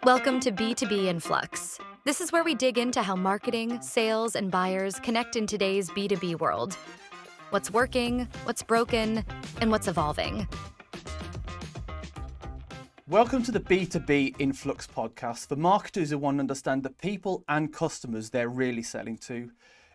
Welcome to B2B in Flux. This is where we dig into how marketing, sales, and buyers connect in today's B2B world. What's working, what's broken, and what's evolving. Welcome to the B2B Influx podcast for marketers who want to understand the people and customers they're really selling to.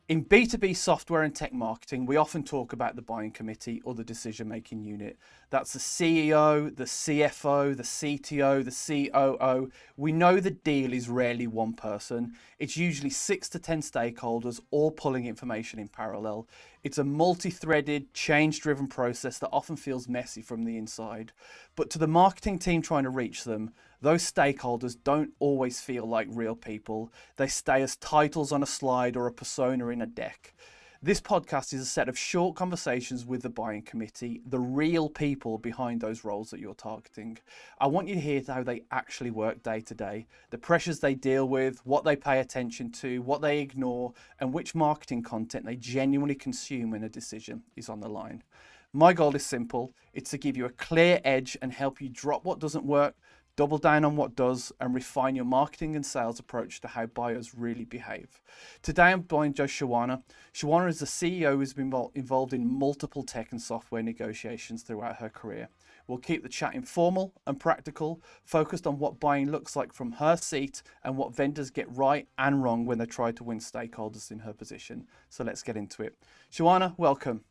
In B2B software and tech marketing, we often talk about the buying committee or the decision-making unit. That's the CEO, the CFO, the CTO, the COO. We know the deal is rarely one person. It's usually 6 to 10 stakeholders all pulling information in parallel. It's a multi-threaded, change-driven process that often feels messy from the inside. But to the marketing team trying to reach them, those stakeholders don't always feel like real people. They stay as titles on a slide or a persona in a deck. This podcast is a set of short conversations with the buying committee, the real people behind those roles that you're targeting. I want you to hear how they actually work day to day, the pressures they deal with, what they pay attention to, what they ignore, and which marketing content they genuinely consume when a decision is on the line. My goal is simple. It's to give you a clear edge and help you drop what doesn't work, double down on what does, and refine your marketing and sales approach to how buyers really behave. Today I'm joined by Shawana. Shawana is the CEO who's been involved in multiple tech and software negotiations throughout her career. We'll keep the chat informal and practical, focused on what buying looks like from her seat and what vendors get right and wrong when they try to win stakeholders in her position. So let's get into it. Shawana, welcome.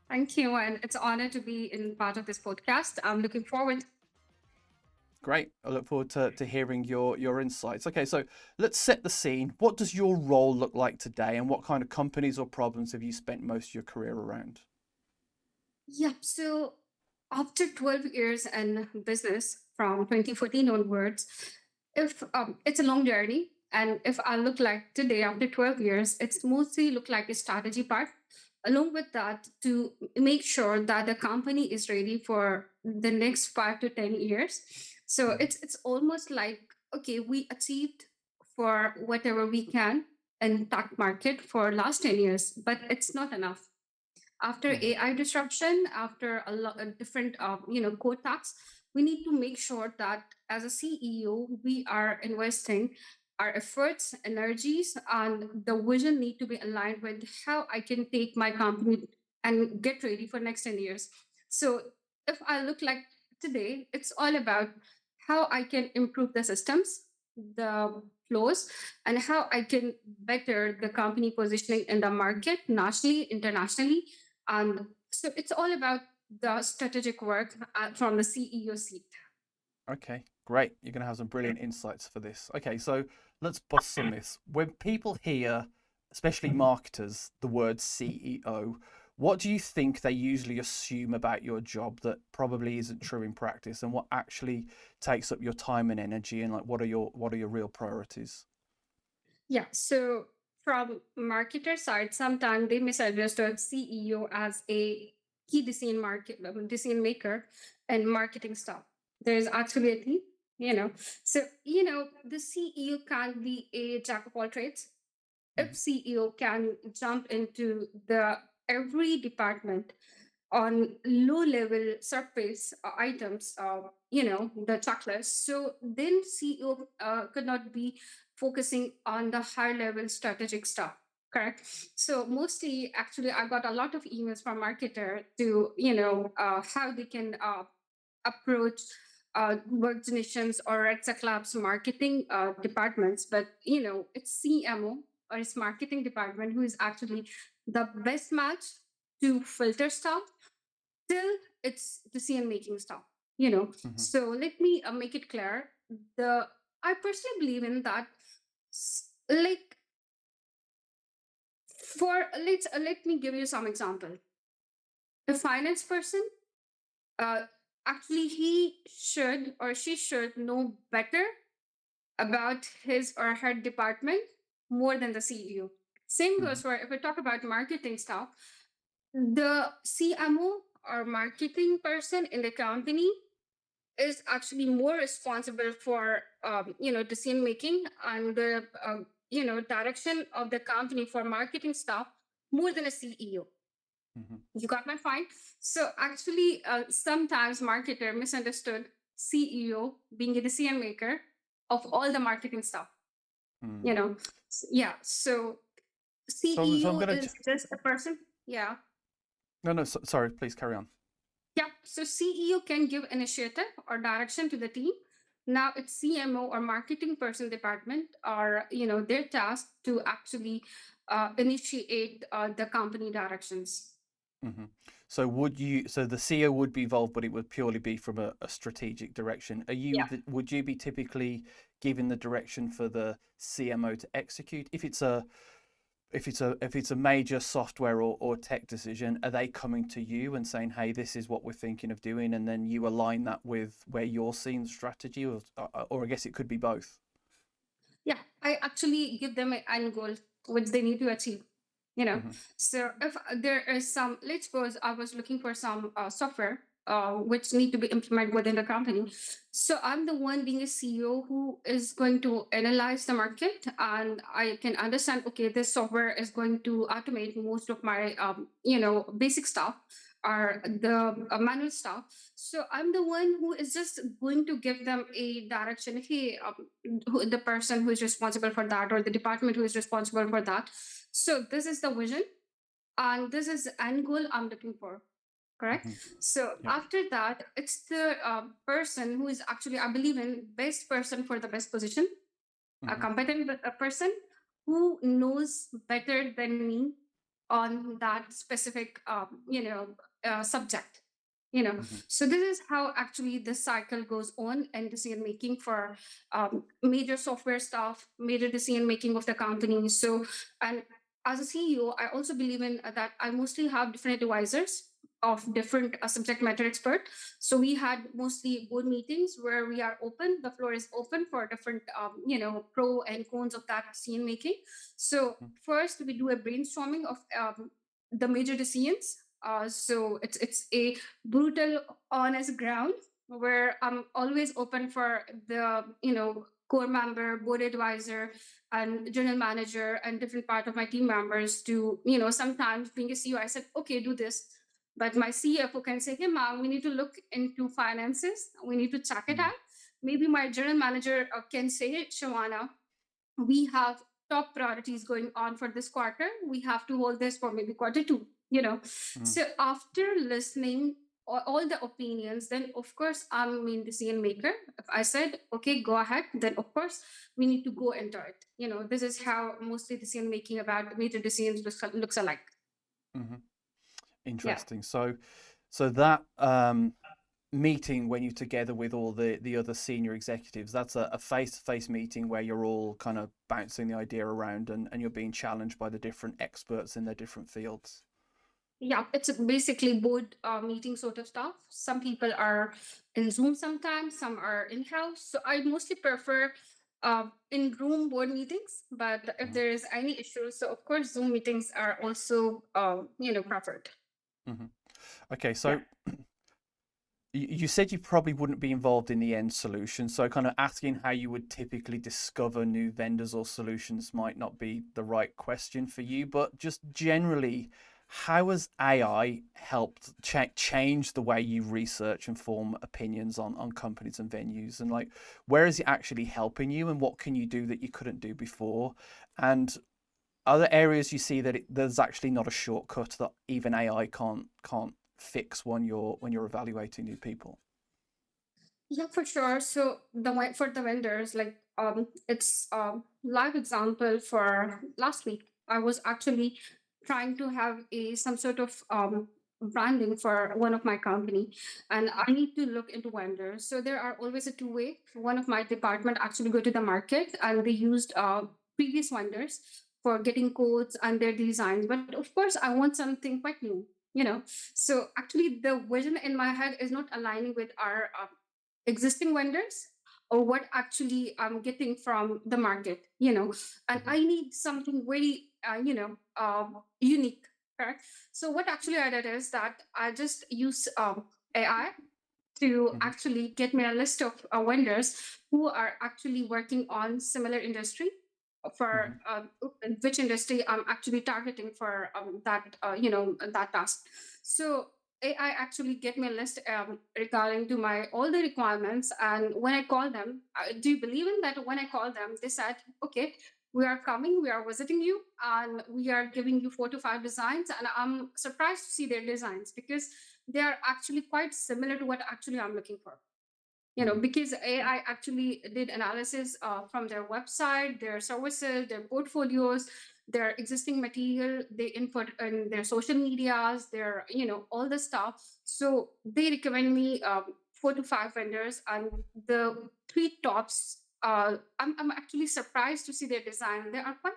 Thank you, and it's an honor to be in part of this podcast. I'm looking forward. Great. I look forward to hearing your insights. Okay, so let's set the scene. What does your role look like today, and what kind of companies or problems have you spent most of your career around? Yeah, so after 12 years in business from 2014 onwards, if it's a long journey, and if I look like today after 12 years, it's mostly look like a strategy part. Along with that, to make sure that the company is ready for the next 5 to 10 years. So Mhm. it's almost like okay, we achieved for whatever we can in tech market for last 10 years, but it's not enough after Mhm. AI disruption, after a lot of different, code tax, we need to make sure that as a CEO, we are investing our efforts, energies, and the vision need to be aligned with how I can take my company and get ready for next 10 years. So if I look like today, it's all about how I can improve the systems, the flows, and how I can better the company positioning in the market nationally, internationally, and so it's all about the strategic work from the CEO seat. Okay, great. You're going to have some brilliant insights for this. Okay, so let's bust some myths. When people hear, especially marketers, the word CEO, what do you think they usually assume about your job that probably isn't true in practice, and what actually takes up your time and energy, and like what are your real priorities? Yeah. So from marketer side, sometimes they misunderstood CEO as a key decision maker and marketing stuff. There's actually a team, you know. So the CEO can't be a jack of all trades. If Mhm. CEO can jump into the every department on low level surface items, the checklist. So then CEO could not be focusing on the high level strategic stuff. Correct. So mostly, actually, I got a lot of emails from marketer to how they can approach organizations or Rexha Labs marketing departments, but it's CMO or it's marketing department who is actually the best match to filter stuff till it's decision making stuff. Mhm. So let me make it clear. The I personally believe in that. Like for let me give you some example. A finance person, uh, actually he should or she should know better about his or her department more than the CEO. Same goes Mhm. for if we talk about marketing stuff, the CMO or marketing person in the company is actually more responsible for decision making and the direction of the company for marketing stuff more than a CEO. Mhm. You got my point? So actually, sometimes marketer misunderstood CEO being a decision maker of all the marketing stuff, Mm. you know. Yeah. So So I'm CEO going to. is just a person. Yeah. No, no, sorry, please carry on. Yeah. So CEO can give initiative or direction to the team. Now it's CMO or marketing person department or their task to actually initiate the company directions. Hmm. So would you? So the CEO would be involved, but it would purely be from a strategic direction. Are you? Yeah. Would you be typically giving the direction for the CMO to execute? If it's a major software or tech decision, are they coming to you and saying, "Hey, this is what we're thinking of doing," and then you align that with where you're seeing the strategy, or I guess it could be both. Yeah, I actually give them an end goal which they need to achieve. You know, Hmm. so if there is some, let's suppose I was looking for some software which need to be implemented within the company. So I'm the one being a CEO who is going to analyze the market, and I can understand. Okay, this software is going to automate most of my basic stuff or the manual stuff. So I'm the one who is just going to give them a direction. Hey, the person who is responsible for that or the department who is responsible for that. So this is the vision and this is the end goal I'm looking for. Correct. Hmm. So Yeah. after that, it's the person who is actually, I believe in, best person for the best position, a Hmm. competent a person who knows better than me on that specific subject. Hmm. So this is how actually the cycle goes on and decision making for major software stuff, major decision making of the company. So, and as a CEO, I also believe in that I mostly have different advisors of different subject matter expert. So we had mostly board meetings where we are open, the floor is open for different pro and cons of that decision making. So first we do a brainstorming of the major decisions. So it's a brutal honest ground where I'm always open for the core member, board advisor, and general manager and different part of my team members to sometimes being a CEO I said okay, do this, but my CFO can say, hey, ma'am, we need to look into finances. We need to check it Hmm. out. Maybe my general manager can say, Shawana, we have top priorities going on for this quarter. We have to hold this for maybe quarter two. Hmm. So after listening all the opinions, then of course I'm the decision maker. If I said, okay, go ahead, then of course we need to go into it. This is how mostly decision making about major decisions looks alike. Hmm. Yeah. Interesting. So that meeting when you're together with all the other senior executives, that's a face-to-face meeting where you're all kind of bouncing the idea around and you're being challenged by the different experts in their different fields. Yeah, it's basically board meeting sort of stuff. Some people are in Zoom sometimes, some are in house. So I mostly prefer in room board meetings. But if Mhm. there is any issues, so of course Zoom meetings are also preferred. Mhm. Okay, Yeah. so you said you probably wouldn't be involved in the end solution, so kind of asking how you would typically discover new vendors or solutions might not be the right question for you, but just generally, how has AI helped change the way you research and form opinions on companies and venues? And like, where is it actually helping you, and what can you do that you couldn't do before? And are there areas you see that there's actually not a shortcut that even AI can't fix when you're evaluating new people? Yeah, for sure. So for the vendors, like it's live example for last week. I was actually trying to have a some sort of branding for one of my company, and I need to look into vendors. So there are always a two-way. One of my department actually go to the market and they used previous vendors for getting quotes and their designs. But of course, I want something quite new. So actually, the vision in my head is not aligning with our existing vendors or what actually I'm getting from the market. And Hmm. I need something very, unique. Correct. So what actually I did is that I just use AI to Hmm. actually get me a list of vendors who are actually working on similar industry for Hmm. in which industry I'm actually targeting for that task. So AI actually get me a list regarding to my all the requirements, and when I call them, do you believe in that? When I call them, they said, "Okay, we are coming, we are visiting you, and we are giving you 4 to 5 designs." And I'm surprised to see their designs because they are actually quite similar to what actually I'm looking for. Mm. Because AI actually did analysis from their website, their services, their portfolios, their existing material, they input in their social medias, their, all the stuff. So they recommend me 4 to 5 vendors, and the three tops. I'm actually surprised to see their design. They are quite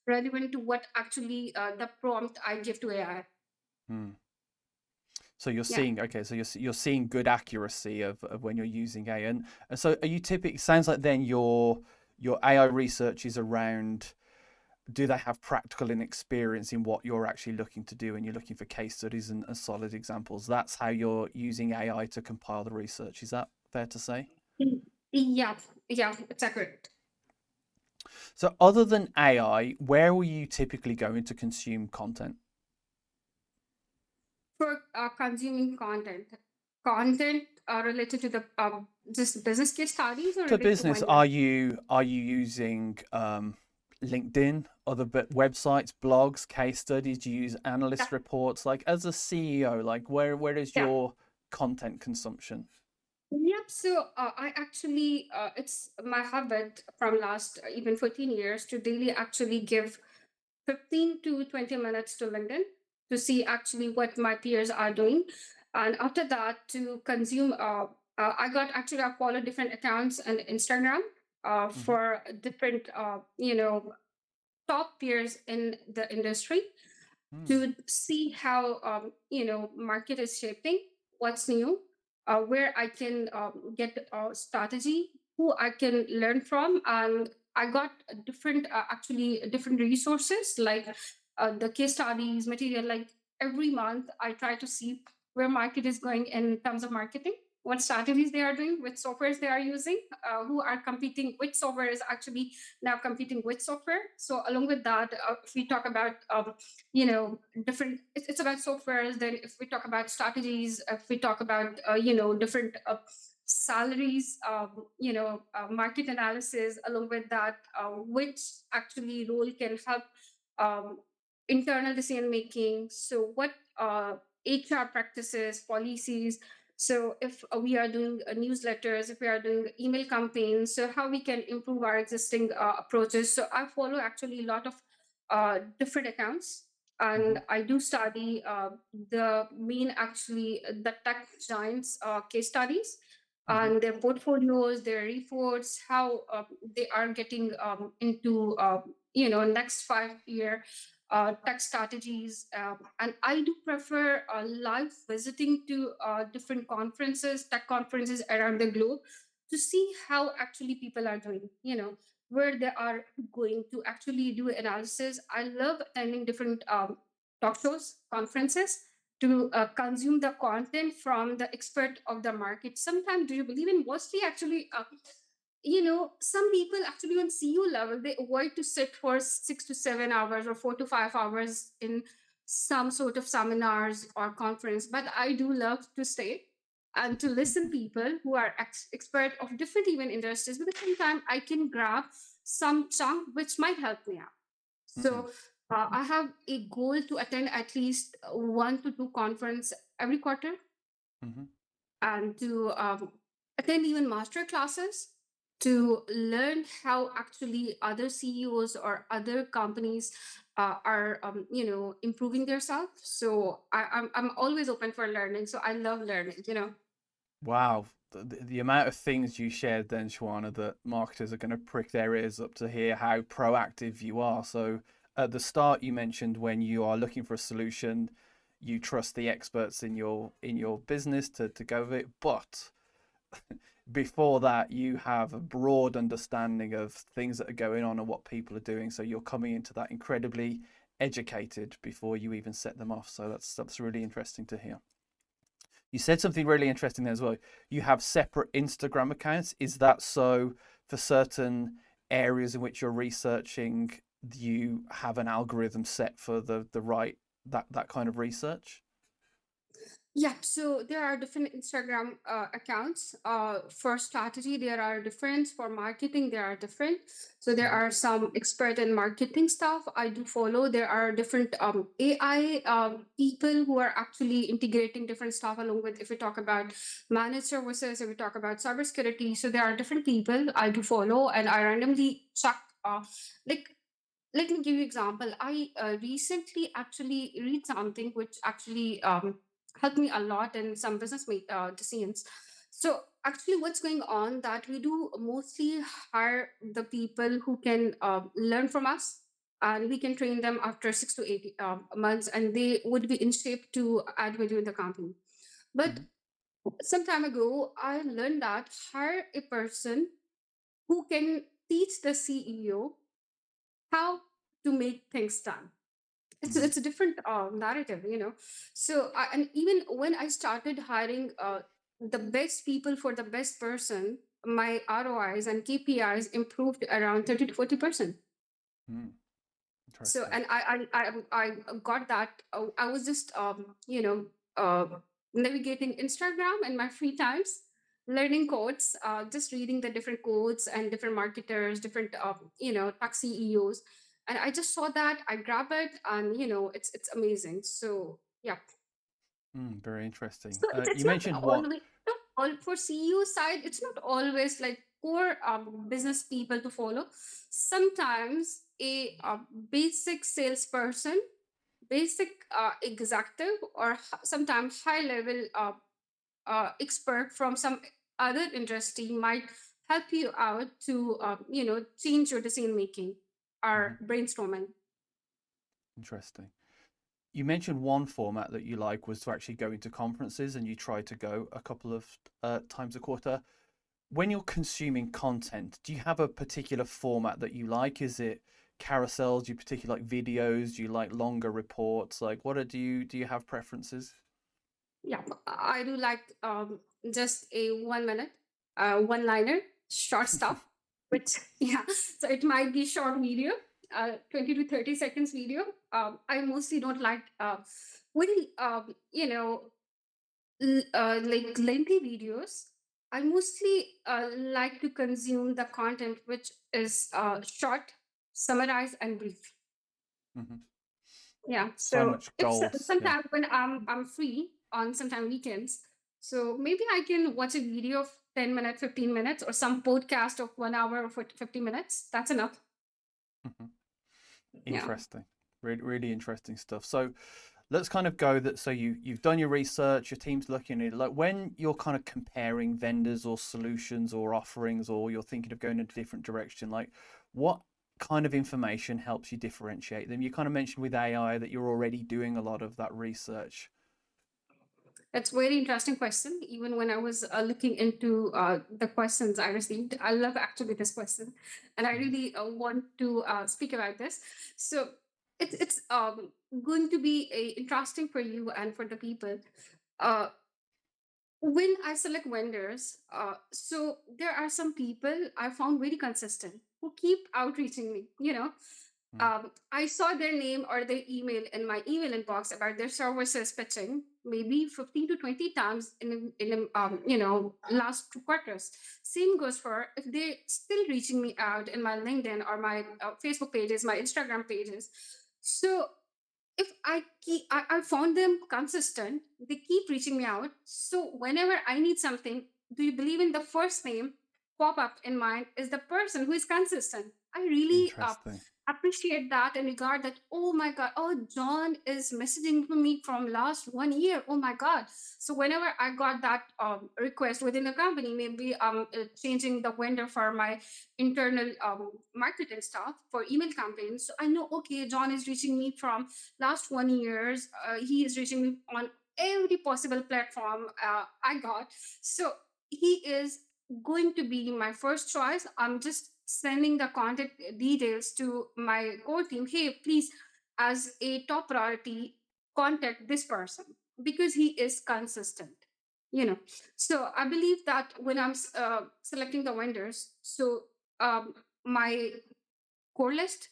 relevant to what actually the prompt I give to AI. Mm. So you're Yeah. seeing, okay, so you're seeing good accuracy of when you're using AI, and so are you typically? Sounds like then your AI research is around. Do they have practical and experience in what you're actually looking to do, and you're looking for case studies and solid examples? That's how you're using AI to compile the research. Is that fair to say? Yeah, yeah, it's accurate. So, other than AI, where will you typically go to consume content? For consuming content related to the just business case studies or For related to business, one year. are you using LinkedIn, other websites, blogs, case studies? Do you use Yeah, analyst reports? Like as a CEO, like where is yeah. your content consumption? Yep. So I actually, it's my habit from last even 14 years to daily actually give 15 to 20 minutes to LinkedIn to see actually what my peers are doing. And after that, to consume, I got actually, I follow different accounts on Instagram Hmm. for different, top peers in the industry Mm. to see how market is shaping, what's new, where I can get a strategy, who I can learn from. And I got different actually different resources like the case studies material. Like every month I try to see where market is going in terms of marketing, what strategies they are doing, which softwares they are using, who are competing, which software is actually now competing with software. So along with that, if we talk about different, it's about softwares. Then if we talk about strategies, if we talk about different salaries, market analysis, along with that, which actually role can help um, internal decision making. So what HR practices, policies. So if we are doing newsletters, if we are doing email campaigns, so how we can improve our existing approaches. So I follow actually a lot of different accounts, Hmm. and I do study the main actually the tech giants case studies Hmm. and their portfolios, their reports, how they are getting into next 5 year tech strategies. And I do prefer live visiting to different conferences, tech conferences around the globe, to see how actually people are doing. Where they are going to actually do analysis. I love attending different talk shows, conferences to consume the content from the expert of the market. Sometimes, do you believe in mostly actually? Some people actually on CEO level they avoid to sit for 6 to 7 hours or 4 to 5 hours in some sort of seminars or conference. But I do love to stay and to listen people who are expert of different even industries. But at the same time, I can grab some chunk which might help me out. Mm. So I have a goal to attend at least 1 to 2 conference every quarter, Hmm. and to attend even master classes to learn how actually other CEOs or other companies are improving themselves. So I'm always open for learning. So I love learning. Wow, the amount of things you shared then, Shawana, that marketers are going to prick their ears up to hear how proactive you are. So at the start, you mentioned when you are looking for a solution, you trust the experts in your business to go with it. But before that, you have a broad understanding of things that are going on and what people are doing. So you're coming into that incredibly educated before you even set them off. So that's really interesting to hear. You said something really interesting there as well. You have separate Instagram accounts. Is that so for certain areas in which you're researching, you have an algorithm set for the right that kind of research? Yeah, so there are different Instagram accounts. For strategy, there are different. For marketing, there are different. So there Hmm. are some expert in marketing stuff I do follow. There are different AI people who are actually integrating different stuff along with, if we talk about managed services, if we talk about cybersecurity. So there are different people I do follow, and I randomly check. Like let me give you example. I recently actually read something which actually helped me a lot in some business decisions. So actually what's going on that we do mostly hire the people who can learn from us, and we can train them after 6 to 8 months, and they would be in shape to add value in the company. But Hmm. some time ago I learned that hire a person who can teach the CEO how to make things done. Hmm. It's a different narrative, you know. So and even when I started hiring the best people for the best person, my ROIs and KPIs improved around 30 to 40%. Mm. So Interesting. and I got that. I was just navigating Instagram in my free times, learning codes, just reading the different codes and different marketers, different tech CEOs, and I just saw that. I grab it, and it's amazing. So yeah. Mm, very interesting. So it's You not mentioned what? always, not all for CEO side. It's not always like core business people to follow. Sometimes a basic salesperson, basic executive, or sometimes high level expert from some other industry might help you out to change your decision making Mhm. or brainstorming. Interesting. You mentioned one format that you like was to actually go into conferences, and you try to go a couple of times a quarter. When you're consuming content, do you have a particular format that you like? Is it carousels? Do you particularly like videos? Do you like longer reports? Like, do you have preferences? Yeah, I do like just a 1 minute, one liner, short stuff. Which yeah, so it might be short video, 20 to 30 seconds video. I mostly don't like very like lengthy videos. I mostly like to consume the content which is short, summarized, and brief. Hmm. Yeah. So So much if gold. Yeah. sometimes when I'm free on sometime weekends, so maybe I can watch a video of 10 minutes, 15 minutes, or some podcast of 1 hour or 50 minutes. That's enough. Hmm. Yeah. Interesting. Really, really interesting stuff. So let's kind of go that. So you've done your research, your team's looking at it. Like when you're kind of comparing vendors or solutions or offerings, or you're thinking of going in a different direction, like what kind of information helps you differentiate them? You kind of mentioned with AI that you're already doing a lot of that research. That's a very interesting question. Even when I was looking into the questions I received, I love actually this question, and I Hmm. really want to speak about this. So it's going to be interesting for you and for the people. Uh, when I select vendors, so there are some people I found very consistent who keep outreaching me. I saw their name or their email in my email inbox about their services pitching maybe 15 to 20 times in last 2 quarters. Same goes for if they still reaching me out in my LinkedIn or my Facebook pages, my Instagram pages. So if I found them consistent, they keep reaching me out. So whenever I need something, do you believe in the first name pop up in mind is the person who is consistent? I really Interesting. appreciate that and regard that. Oh my God, oh, John is messaging me from last 1 year. Oh my God. So whenever I got that request within the company, maybe changing the vendor for my internal marketing stuff for email campaigns. So I know, okay, John is reaching me from last 1 years. He is reaching me on every possible platform I got. So he is going to be my first choice. I'm just sending the contact details to my core team. Hey, please, as a top priority, contact this person because he is consistent. So I believe that when I'm selecting the vendors, so my core list,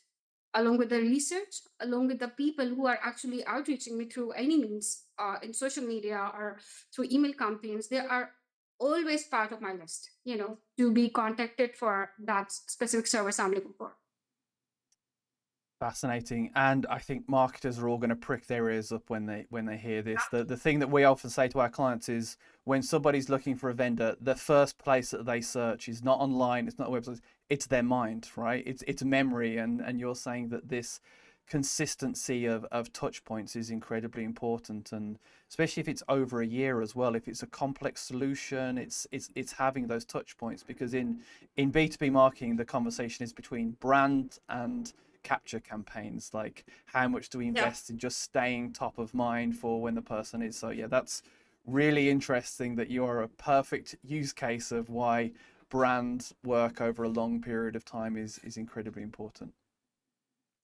along with the research, along with the people who are actually outreaching me through any means in social media or through email campaigns. They are always part of my list, to be contacted for that specific service I'm looking for. Fascinating, and I think marketers are all going to prick their ears up when they hear this. The thing that we often say to our clients is when somebody's looking for a vendor, the first place that they search is not online, it's not websites, it's their mind, right? It's memory, and you're saying that this consistency of touch points is incredibly important, and especially if it's over a year as well. If it's a complex solution, it's having those touch points, because in B2B marketing, the conversation is between brand and capture campaigns. Like, how much do we Yeah. invest in just staying top of mind for when the person is? So yeah, that's really interesting that you are a perfect use case of why brand work over a long period of time is incredibly important.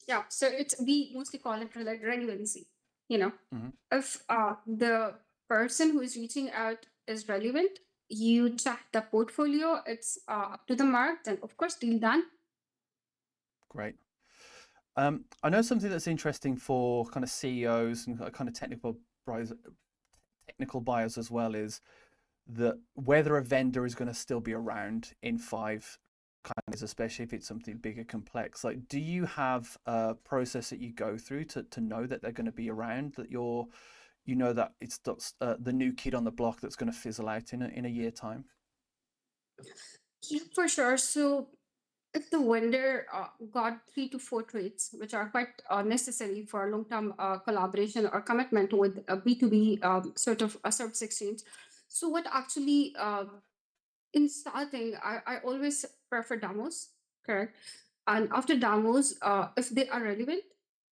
Yeah, so we mostly call it relevancy. Hmm. If the person who is reaching out is relevant, you check the portfolio, it's up to the mark, then of course deal done. Great. I know something that's interesting for kind of CEOs and kind of technical buyers as well is that whether a vendor is going to still be around in 5 years, especially if it's something bigger, complex. Like, do you have a process that you go through to know that they're going to be around, that you know that it's the new kid on the block that's going to fizzle out in a year time? Yeah, for sure. So if the vendor got 3 to 4 traits, which are quite necessary for long-term collaboration or commitment with a B2B sort of a service exchange. So what actually in starting, I always prefer demos, correct? And after demos, if they are relevant,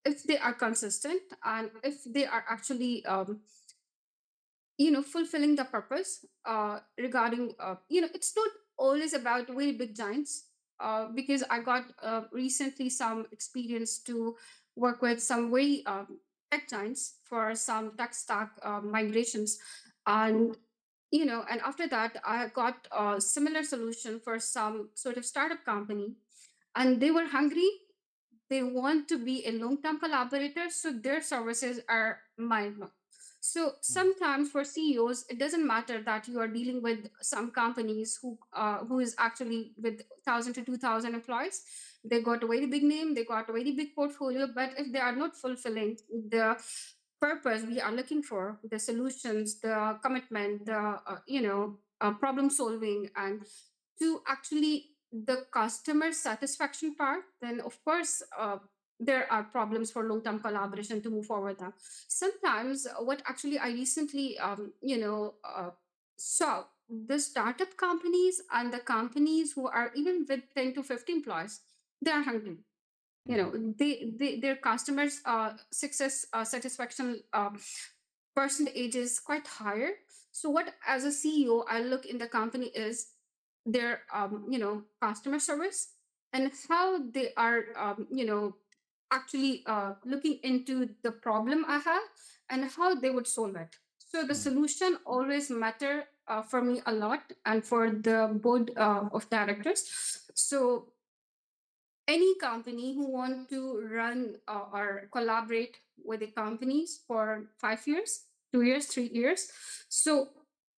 if they are consistent, and if they are actually fulfilling the purpose regarding it's not always about very big giants, because I got recently some experience to work with some very tech giants for some tech stack migrations. And after that I got a similar solution for some sort of startup company, and they were hungry. They want to be a long-term collaborator, so their services are mind blowing. So Mm. sometimes for CEOs, it doesn't matter that you are dealing with some companies who is actually with 1,000 to 2,000 employees. They got a very big name, they got a very big portfolio, but if they are not fulfilling the purpose we are looking for, the solutions, the commitment, the problem solving, and to actually the customer satisfaction part, then of course there are problems for long-term collaboration to move forward now. Sometimes what actually I recently saw, the startup companies and the companies who are even with 10 to 15 employees, they are hungry. Mm. Their customers success satisfaction percentage is quite higher. So what, as a CEO, I look in the company is their customer service, and how they are actually looking into the problem I have, and how they would solve it. So the Mm. solution always matter for me a lot, and for the board of directors. So any company who want to run or collaborate with the companies for 5 years, 2 years, 3 years, so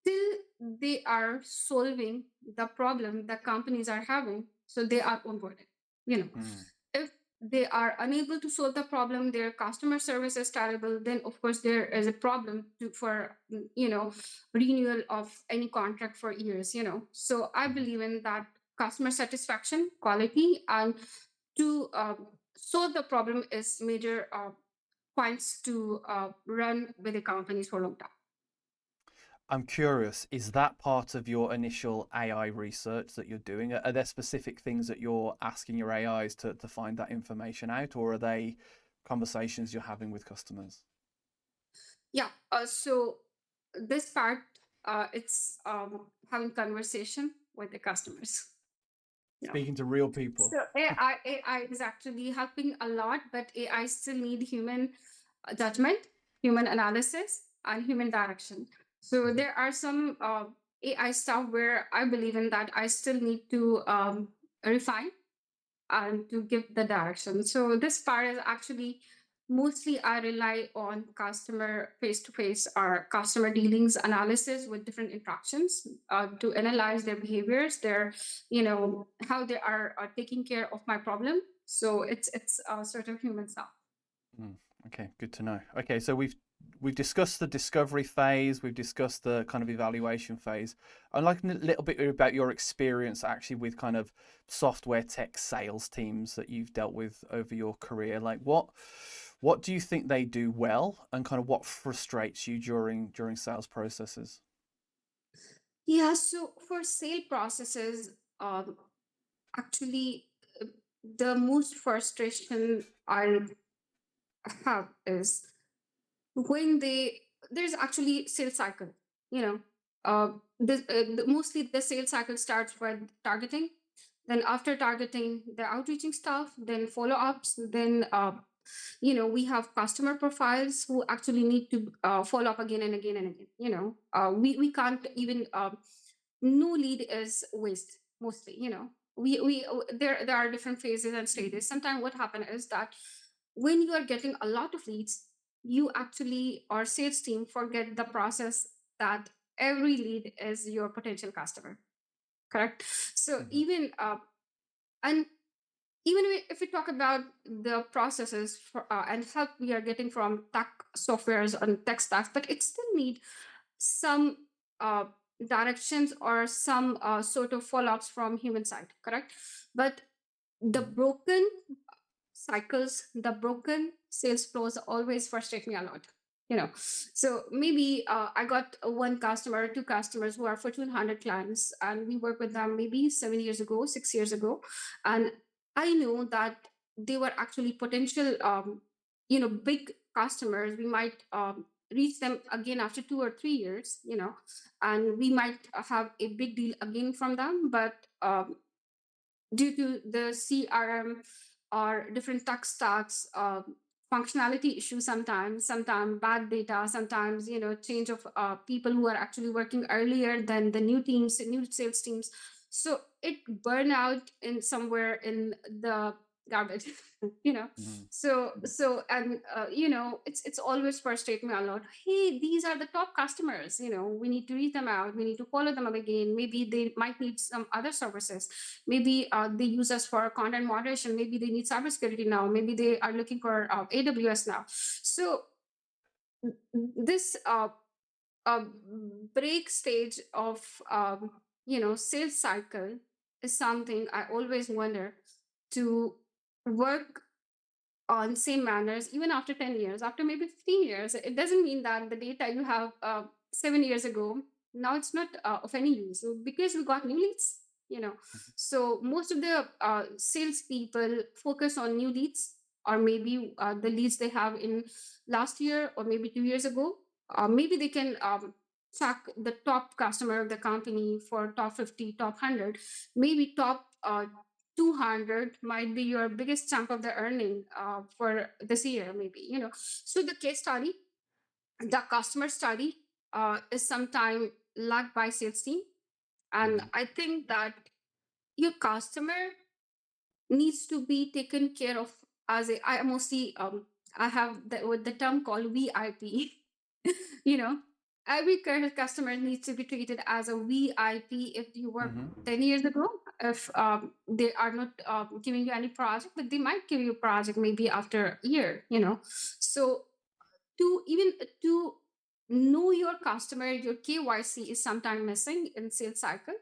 till they are solving the problem the companies are having, so they are onboarded. Mm. If they are unable to solve the problem, their customer service is terrible, then of course there is a problem for renewal of any contract for years. So I Mhm. believe in that customer satisfaction, quality, and to solve the problem is major points to run with the companies for a long time. I'm curious, is that part of your initial AI research that you're doing? Are there specific things that you're asking your AIs to find that information out, or are they conversations you're having with customers? Yeah. So this part, it's having conversation with the customers. Yeah. Speaking to real people. So AI is actually helping a lot, but AI still need human judgment, human analysis, and human direction. So Mhm. there are some AI stuff where I believe in that I still need to refine. and to give the direction. So this part is actually mostly I rely on customer face to face or customer dealings analysis with different interactions to analyze their behaviors, their how they are taking care of my problem. So it's sort of human stuff. Mm, okay, good to know. Okay, so we've discussed the discovery phase, we've discussed the kind of evaluation phase. I'd like a little bit about your experience actually with kind of software tech sales teams that you've dealt with over your career. Like what do you think they do well, and kind of what frustrates you during sales processes? Yeah, so for sale processes, actually, the most frustration I have is when there's actually sales cycle. You know, mostly the sales cycle starts with targeting. Then after targeting, the outreaching stuff, then follow ups, then we have customer profiles who actually need to follow up again and again and again. We can't even no lead is waste mostly. There are different phases and stages. Sometimes what happens is that when you are getting a lot of leads, you actually or sales team forget the process that every lead is your potential customer, correct? So Hmm. even and even if we talk about the processes and help we are getting from tech softwares and tech stacks, but it still need some uh, directions or some sort of follow-ups from human side, correct? But the Hmm. broken cycles, the broken sales flows always frustrate me a lot. So maybe I got one customer, two customers who are Fortune 100 clients, and we worked with them maybe 7 years ago, 6 years ago, and I know that they were actually potential, big customers. We might reach them again after 2 or 3 years, and we might have a big deal again from them, but due to the CRM or different tech stacks, functionality issues sometimes bad data, sometimes change of people who are actually working earlier than the new teams, new sales teams. So it burn out in somewhere in the garbage, you know. Hmm. So and it's always frustrate me a lot. Hey, these are the top customers. We need to reach them out. We need to follow them up again. Maybe they might need some other services. Maybe they use us for content moderation. Maybe they need cybersecurity now. Maybe they are looking for AWS now. So this uh, break stage of sales cycle is something I always wonder to work on same manners even after 10 years, after maybe 15 years. It doesn't mean that the data you have 7 years ago, now it's not of any use. So because we got new leads, so most of the sales people focus on new leads, or maybe the leads they have in last year or maybe 2 years ago. Maybe they can track the top customer of the company for top 50, top 100, maybe top 200 might be your biggest chunk of the earning for this year, maybe. So the case study, the customer study is sometime lagged by sales team. And Hmm. I think that your customer needs to be taken care of as a, I mostly I have with the term called VIP. you know every current customer needs to be treated as a VIP. If you were Hmm. 10 years ago, if they are not giving you any project, but they might give you a project maybe after a year. So to even to know your customer, your KYC is sometimes missing in sales cycle.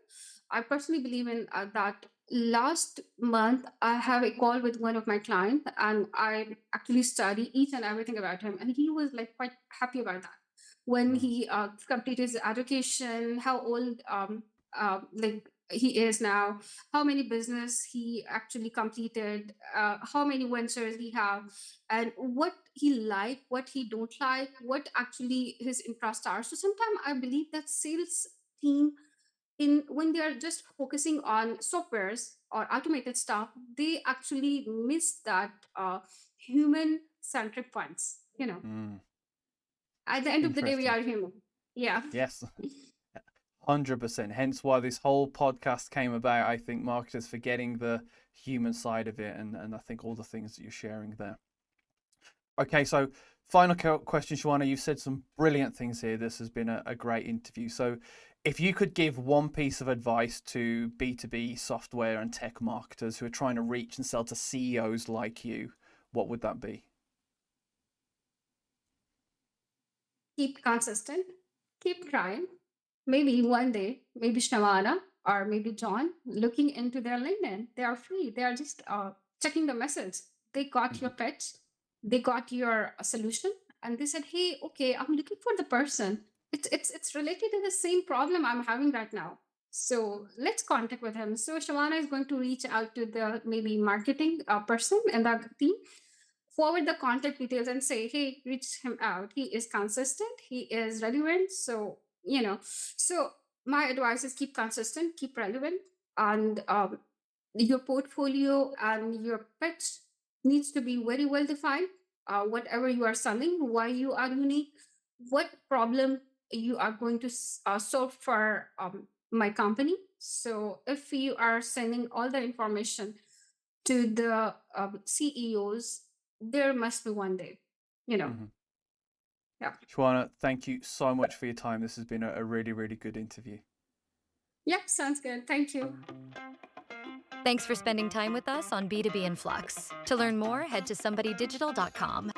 I personally believe in that. Last month, I have a call with one of my clients, and I actually study each and everything about him, and he was like quite happy about that. When Mm. he completed his education, how old like he is now, how many business he actually completed, how many ventures he have, and what he like, what he don't like, what actually his interests are. So sometimes I believe that sales team, in when they are just focusing on softwares or automated stuff, they actually miss that human centric points. Mm. At the end of the day, we Interesting. are human. Yeah. Yes. 100%. Hence why this whole podcast came about. I think marketers forgetting the human side of it, and I think all the things that you're sharing there. Okay, so final question, Shawana. You've said some brilliant things here. This has been a great interview. So, if you could give one piece of advice to B2B software and tech marketers who are trying to reach and sell to CEOs like you, what would that be? Keep consistent, keep trying. Maybe one day, maybe Shawana or maybe John looking into their LinkedIn. They are free. They are just checking the message. They got your Mhm. pitch, they got your solution, and they said, "Hey, okay, I'm looking for the person. It's related to the same problem I'm having right now. So let's contact with him." So Shawana is going to reach out to the maybe marketing person and the team, forward the contact details and say, "Hey, reach him out. He is consistent, he is relevant." So so my advice is keep consistent, keep relevant, and your portfolio and your pitch needs to be very well defined. Whatever you are selling, why you are unique, what problem you are going to solve for my company. So if you are sending all the information to the CEOs, there must be one day, you know. Mhm. Yeah. Shawana, thank you so much for your time. This has been a really, really good interview. Yep, sounds good. Thank you. Thanks for spending time with us on B2B Influx. To learn more, head to somebodydigital.com.